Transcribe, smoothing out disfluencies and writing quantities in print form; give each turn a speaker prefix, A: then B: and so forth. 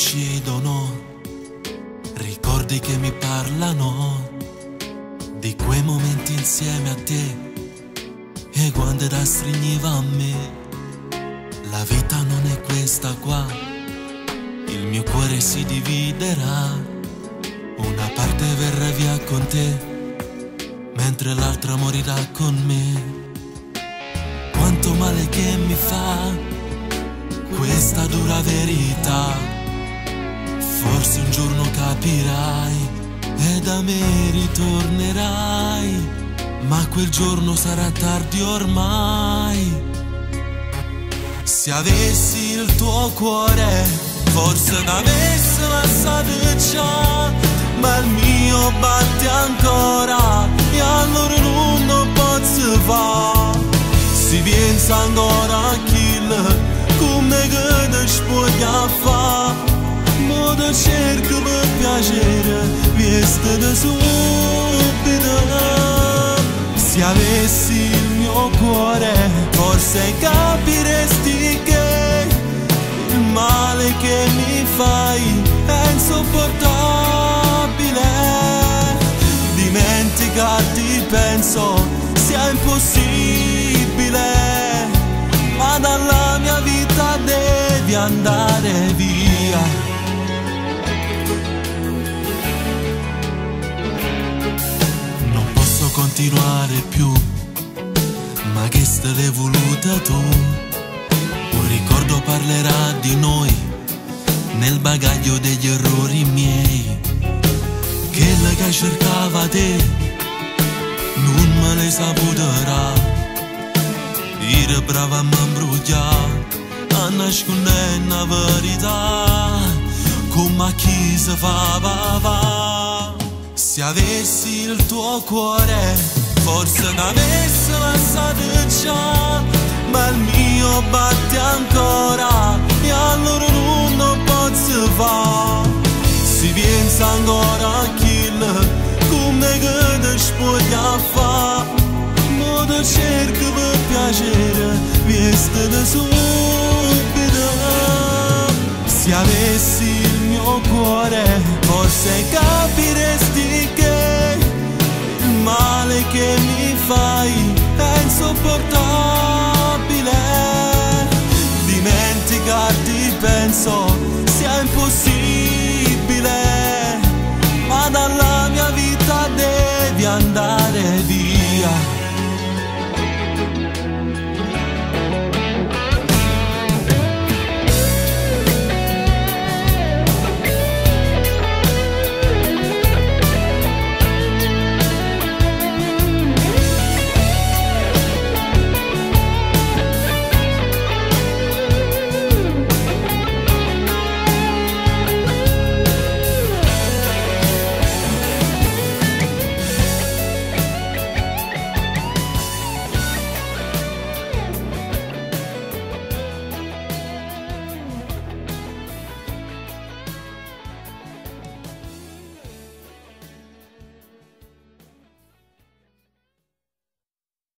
A: uccidono, ricordi che mi parlano di quei momenti insieme a te e quando da stringiva a me. La vita non è questa qua, il mio cuore si dividerà, una parte verrà via con te mentre l'altra morirà con me. Quanto male che mi fa questa dura verità, forse un giorno capirai e da me ritornerai, ma quel giorno sarà tardi ormai. Se avessi il tuo cuore, forse t'avessi lasciato già, ma il mio batte ancora e allora non posso fare. Si pensa ancora a kill come che ti spoglia fa, ma ti cerco per piacere, visto da subito. Se avessi il mio cuore, forse capiresti che il male che mi fai è insopportabile. Dimenticarti penso sia impossibile, ma dalla mia vita devi andare via. Non posso continuare più, ma che te l'hai voluta tu. Un ricordo parlerà di noi nel bagaglio degli errori miei. Quella che cercava te non me l'hai saputerà. Era brava a m'ambrugliare, a nascondere una verità, come a chi si fa va. Se avessi il tuo cuore, forse t'avessi lasciato già, ma il mio batte ancora e allora non posso fare. Si pensa ancora a kill come che ti spoglia fa, ma ti cerco per piacere, visto da subito. Se avessi il mio cuore, forse capiresti che il male che mi fai è insopportabile. Dimenticarti penso